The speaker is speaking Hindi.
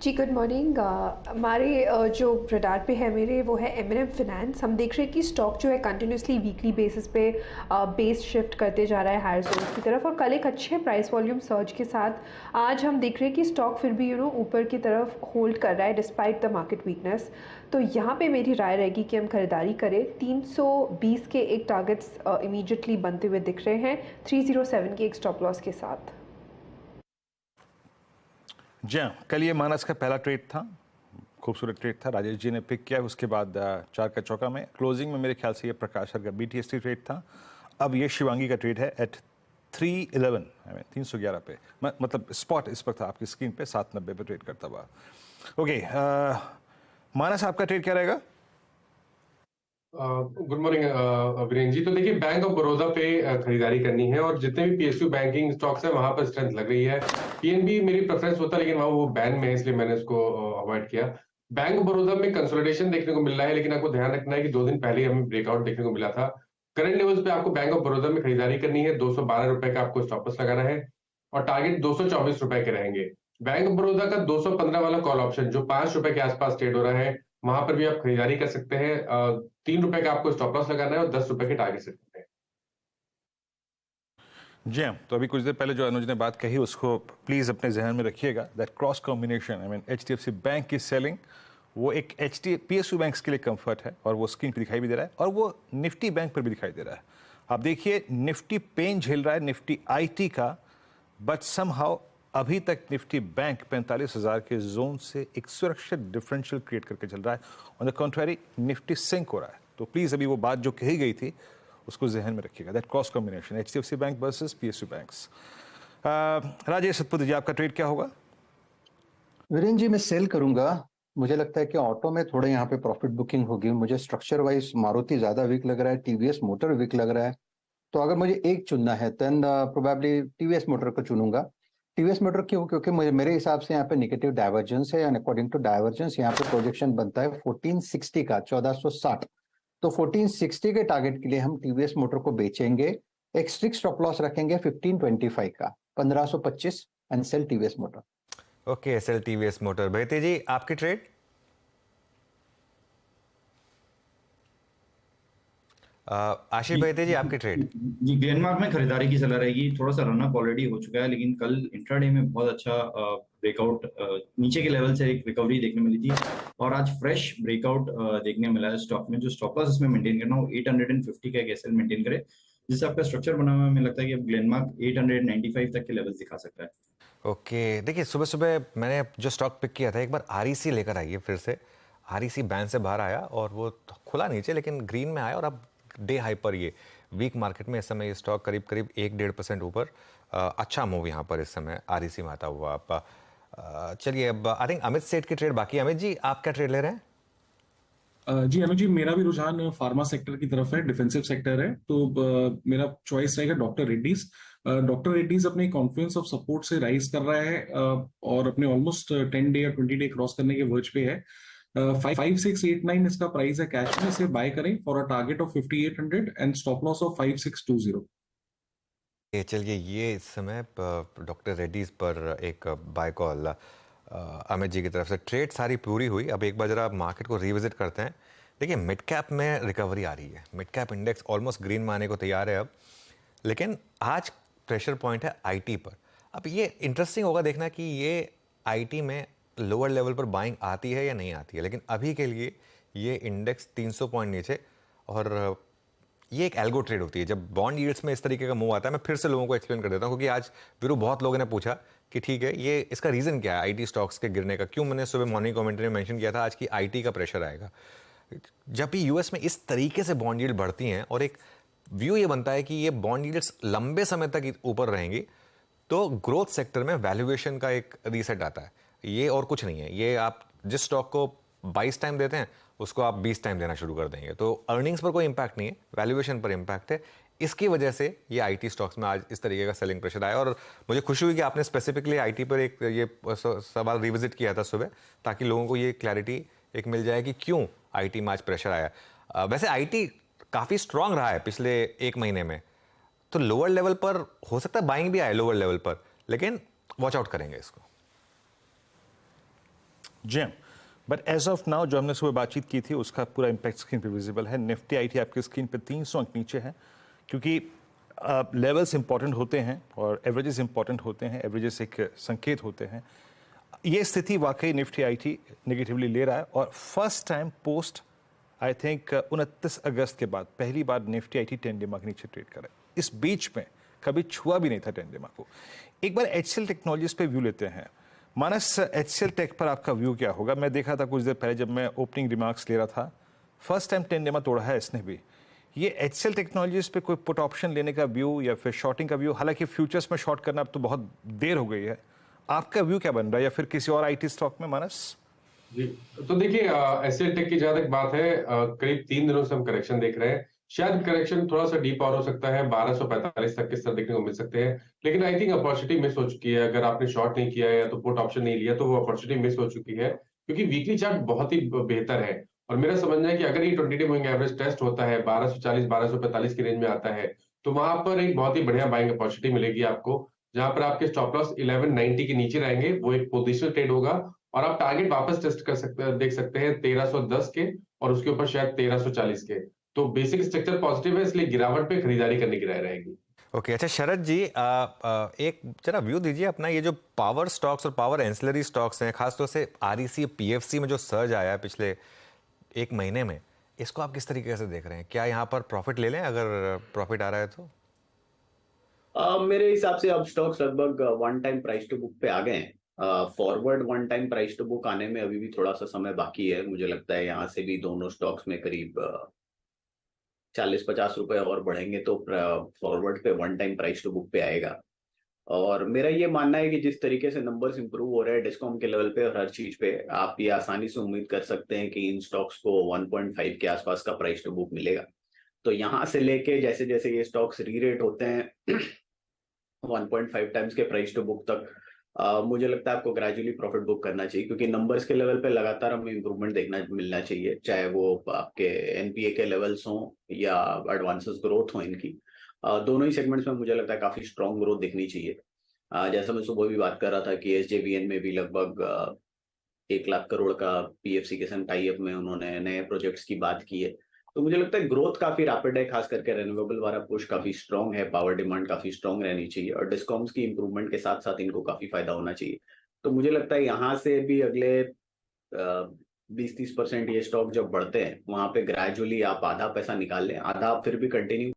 जी, गुड मॉर्निंग। हमारे जो रडार पे है मेरे वो है एम फाइनेंस। हम देख रहे हैं कि स्टॉक जो है कंटिन्यूसली वीकली बेसिस पे बेस शिफ्ट करते जा रहा है हायर जोन्स की तरफ, और कल एक अच्छे प्राइस वॉल्यूम सर्ज के साथ आज हम देख रहे हैं कि स्टॉक फिर भी ऊपर की तरफ होल्ड कर रहा है डिस्पाइट द मार्केट वीकनेस। तो यहाँ पे मेरी राय रहेगी कि हम खरीदारी करें। 320 के एक टारगेट्स इमीडिएटली बनते हुए दिख रहे हैं, 307 के एक स्टॉप लॉस के साथ। जी हाँ, कल ये मानस का पहला ट्रेड था, खूबसूरत ट्रेड था, राजेश जी ने पिक किया। उसके बाद चार का चौका में क्लोजिंग में मेरे ख्याल से ये प्रकाश सर का BTST ट्रेड था। अब ये शिवांगी का ट्रेड है एट 311, 311 पे, मतलब स्पॉट इस पर था आपकी स्क्रीन पे 790 पे ट्रेड करता हुआ। ओके, मानस आपका ट्रेड क्या रहेगा? Good morning Virendra ji. तो देखिए, बैंक ऑफ बड़ौदा पे खरीदारी करनी है और जितने भी PSU बैंकिंग स्टॉक्स है वहां पर स्ट्रेंथ लग रही है। PNB मेरी प्रेफरेंस होता है, लेकिन वहां वो बैन में है, इसलिए मैंने उसको अवॉइड किया। बैंक ऑफ बड़ौदा में कंसोलिडेशन देखने को मिल रहा है, लेकिन आपको ध्यान रखना है कि 2 दिन पहले ही हमें ब्रेकआउट देखने को मिला था। करंट लेवल्स पे आपको बैंक ऑफ बड़ौदा में खरीदारी करनी है। 212 रुपए का आपको स्टॉप लॉस लगाना है और टारगेट 224 रुपए के रहेंगे। बैंक ऑफ बड़ौदा का 215 वाला कॉल ऑप्शन जो 5 रुपए के आसपास ट्रेड हो रहा है, वहां पर भी आप खरीदारी कर सकते हैं। 3 रुपए का आपको स्टॉप लॉस लगाना है और 10 रुपए के टारगेट सेट करने हैं। जी हाँ, तो अभी कुछ देर पहले जो अनुज ने बात कही उसको प्लीज़ अपने जहन में रखिएगा। That cross combination, HDFC bank की सेलिंग, वो एक PSU बैंक्स के लिए कंफर्ट है और वो स्क्रीन पे दिखाई भी दे रहा है और वो निफ्टी बैंक पर भी दिखाई दे रहा है। आप देखिए, निफ्टी पेन झेल रहा है निफ्टी IT का, बट समहाउ अभी तक निफ्टी बैंक 45,000 के जोन से एक सुरक्षित डिफरेंशियल क्रिएट करके चल रहा है। On the contrary Nifty sink हो रहा है। तो प्लीज़ अभी वो बात जो कही गई थी उसको जहन में रखिएगा। That cross combination HDFC bank versus PSU banks. Rajesh Satputi ji, आपका ट्रेड क्या होगा? वीरेंद्र जी, मैं सेल करूंगा। मुझे लगता है कि ऑटो में थोड़े यहाँ पे प्रॉफिट बुकिंग होगी। मुझे स्ट्रक्चर वाइज मारुति ज्यादा वीक लग रहा है, TVS मोटर वीक लग रहा है। तो अगर मुझे एक चुनना है देन प्रोबेबली TVS मोटर को चुनूंगा। TVS मोटर क्यों? क्योंकि मेरे हिसाब से यहाँ पे निगेटिव डाइवर्जेंस है, एंड अकॉर्डिंग टू डाइवर्जेंस यहाँ पे प्रोजेक्शन बनता है 1460 का, 1460। तो 1460 के टारगेट के लिए हम TVS मोटर को बेचेंगे। एक स्ट्रिक्ट स्टॉप लॉस रखेंगे 1525 का, 1525, and sell TVS motor. Okay, sell TVS motor. Behti ji, आपकी ट्रेड? आशीष बेहती जी, आपकी ट्रेड? जी, ग्लेनमार्क में खरीदारी की सलाह रहेगी। थोड़ा सा रनअप ऑलरेडी हो चुका है, लेकिन कल इंट्राडे में बहुत अच्छा ब्रेकआउट नीचे के लेवल से एक रिकवरी देखने मिली थी और आज फ्रेश ब्रेकआउट देखने मिला है स्टॉक में। जो स्टॉप लॉस इसमें मेंटेन करना हो 850 का एक एसएल मेंटेन करे, जिससे आपका स्ट्रक्चर बना हुआ है। मुझे लगता है कि अब ग्लेनमार्क 895 तक के लेवल्स दिखा सकता है। ओके, देखिए सुबह सुबह मैंने जो स्टॉक पिक किया था, एक बार REC लेकर आइए। फिर से REC बैन से बाहर आया और वो खुला नीचे लेकिन ग्रीन में आया और अब डे हाई पर ये वीक मार्केट में इस समय ये स्टॉक करीब करीब 1-1.5% ऊपर। अच्छा मूव यहाँ पर इस समय REC में आता हुआ। आप चलिए, अब आई थिंक अमित सेठ की ट्रेड बाकी है। अमित जी, आप क्या ट्रेड ले रहे हैं? जी अनुज जी, मेरा भी रुझान फार्मा सेक्टर की तरफ है, डिफेंसिव सेक्टर है। तो मेरा चॉइस रहेगा डॉक्टर रेड्डीज। डॉक्टर रेड्डीज अपने कॉन्फिडेंस ऑफ सपोर्ट से राइज कर रहा है और अपने ऑलमोस्ट 10 डे या 20 डे क्रॉस करने के वर्ज पे है। 5689 इसका प्राइस है कैश में। इसे बाय करें for a target of 5800 and stop loss of 5620। चलिए, ये इस समय डॉक्टर रेड्डीज पर एक बाय कॉल अमित जी की तरफ से। ट्रेड सारी पूरी हुई। अब एक बार जरा मार्केट को रिविजिट करते हैं। देखिए, मिड कैप में रिकवरी आ रही है। Mid cap index almost green में आने को तैयार है अब, लेकिन आज प्रेशर पॉइंट है IT पर। अब ये इंटरेस्टिंग होगा देखना कि ये IT में लोअर लेवल पर बाइंग आती है या नहीं आती है। लेकिन अभी के लिए ये इंडेक्स 300 पॉइंट नीचे, और ये एक एल्गो ट्रेड होती है। जब बॉन्ड यील्ड्स में इस तरीके का मूव आता है, मैं फिर से लोगों को एक्सप्लेन कर देता हूँ, क्योंकि आज वीरू बहुत लोगों ने पूछा कि ठीक है, ये इसका रीज़न क्या है IT स्टॉक्स के गिरने का। क्यों मैंने सुबह मॉर्निंग कमेंट्री में मेंशन किया था आज की IT का प्रेशर आएगा। जब भी US में इस तरीके से बॉन्ड यील्ड बढ़ती हैं और एक व्यू ये बनता है कि ये बॉन्ड यील्ड्स लंबे समय तक ऊपर रहेंगी, तो ग्रोथ सेक्टर में वैल्यूएशन का एक रीसेट आता है। ये और कुछ नहीं है। ये आप जिस स्टॉक को 22 टाइम देते हैं उसको आप 20 टाइम देना शुरू कर देंगे। तो अर्निंग्स पर कोई इंपैक्ट नहीं है, वैल्यूएशन पर इंपैक्ट है। इसकी वजह से ये IT स्टॉक्स में आज इस तरीके का सेलिंग प्रेशर आया। और मुझे खुशी हुई कि आपने स्पेसिफिकली IT पर एक ये सवाल रिविजिट किया था सुबह, ताकि लोगों को ये क्लैरिटी एक मिल जाए कि क्यों IT में आज प्रेशर आया। वैसे IT काफ़ी स्ट्रांग रहा है पिछले एक महीने में, तो लोअर लेवल पर हो सकता है बाइंग भी आए लोअर लेवल पर, लेकिन वॉच आउट करेंगे इसको। जेम, बट एज ऑफ नाउ जो हमने सुबह बातचीत की थी उसका पूरा इम्पैक्ट स्क्रीन पे विजिबल है। निफ्टी आई टी आपकी स्क्रीन पे 300 अंक नीचे है, क्योंकि लेवल्स इंपॉर्टेंट होते हैं और एवरेजेस इंपॉर्टेंट होते हैं, एवरेजेस एक संकेत होते हैं। ये स्थिति वाकई निफ्टी आई टी नेगेटिवली ले रहा है और first time post I think 29 अगस्त के बाद पहली बार निफ्टी आई टी 10 डे के नीचे ट्रेड कर रहा है। इस बीच में कभी छुआ भी नहीं था 10 डे को। एक बार HCL टेक्नोलॉजीज पे व्यू लेते हैं। मानस, HCL टेक पर आपका व्यू क्या होगा? मैं देखा था कुछ देर पहले जब मैं ओपनिंग रिमार्क्स ले रहा था, फर्स्ट टाइम 10 डे तोड़ा है इसने भी। ये HCL टेक्नोलॉजीज पे कोई पुट ऑप्शन लेने का व्यू या फिर शॉर्टिंग का व्यू? हालांकि फ्यूचर्स में शॉर्ट करना अब तो बहुत देर हो गई है, आपका व्यू क्या बन रहा है, या फिर किसी और IT स्टॉक में? मानस जी, तो देखिए HCL टेक की जहां तक बात है, करीब 3 दिनों से हम करेक्शन देख रहे हैं। शायद करेक्शन थोड़ा सा डीप और हो सकता है, 1245 तक के स्तर देखने को मिल सकते हैं, लेकिन आई थिंक अपॉर्चुनिटी मिस हो चुकी है। अगर आपने शॉर्ट नहीं किया है या तो पुट ऑप्शन नहीं लिया तो वो अपॉर्चुनिटी मिस हो चुकी है, क्योंकि वीकली चार्ट बहुत ही बेहतर है। और मेरा समझना है कि अगर ये 20 डे मूविंग एवरेज टेस्ट होता है, 1240 1245 की रेंज में आता है, तो वहां पर एक बहुत ही बढ़िया बाइंग अपॉर्चुनिटी मिलेगी आपको, जहां पर आपके स्टॉप लॉस 1190 के नीचे रहेंगे। वो एक पोजिशनल ट्रेड होगा और आप टारगेट वापस टेस्ट कर सकते हैं, देख सकते हैं 1310 के और उसके ऊपर शायद 1340 के। तो बेसिक स्ट्रक्चर पॉजिटिव है, इसलिए गिरावट पे खरीदारी करने की राय रहेगी। ओके, अच्छा शरद जी, एक जरा व्यू दीजिए अपना। ये जो पावर स्टॉक्स और पावर एंसिलरी स्टॉक्स हैं, खासतौर से REC PFC में जो सर्ज आया है पिछले एक महीने में, इसको आप किस तरीके से देख रहे हैं? क्या यहाँ पर प्रॉफिट ले लें अगर प्रॉफिट आ रहा है तो? मेरे हिसाब से अब स्टॉक्स लगभग one time price to book पे आ गए हैं। Forward one time price to book आने में अभी भी थोड़ा सा समय बाकी है। मुझे लगता है यहाँ से भी दोनों स्टॉक्स में करीब 40-50 रुपए और बढ़ेंगे तो फॉरवर्ड पे one time price to book पे आएगा। और मेरा ये मानना है कि जिस तरीके से नंबर्स इंप्रूव हो रहे हैं डिस्कॉम के लेवल पे और हर चीज पे, आप ये आसानी से उम्मीद कर सकते हैं कि इन स्टॉक्स को 1.5 के आसपास का प्राइस टू बुक मिलेगा। तो यहाँ से लेके जैसे जैसे ये स्टॉक्स रीरेट होते हैं 1.5 टाइम्स के प्राइस टू बुक तक, मुझे लगता है आपको ग्रेजुअली प्रॉफिट बुक करना चाहिए, क्योंकि नंबर्स के लेवल पे लगातार हमें इंप्रूवमेंट देखना मिलना चाहिए, चाहे वो आपके NPA के लेवल्स हों या एडवांसेस ग्रोथ हो इनकी। दोनों ही सेगमेंट्स में मुझे लगता है काफी स्ट्रॉन्ग ग्रोथ दिखनी चाहिए। जैसा मैं सुबह भी बात कर रहा था कि SJVN में भी लगभग 1 लाख करोड़ का PFC के संग टाई अप में उन्होंने नए प्रोजेक्ट्स की बात की है। तो मुझे लगता है ग्रोथ काफी रैपिड है, खास करके रिन्यूएबल वाला पुश काफी स्ट्रॉन्ग है, पावर डिमांड काफी स्ट्रॉन्ग रहनी चाहिए और डिस्कॉम्स की इंप्रूवमेंट के साथ साथ इनको काफी फायदा होना चाहिए। तो मुझे लगता है यहाँ से भी अगले 20-30% ये स्टॉक जब बढ़ते हैं, वहां पे ग्रेजुअली आप आधा पैसा निकाल लें, आधा आप फिर भी कंटिन्यू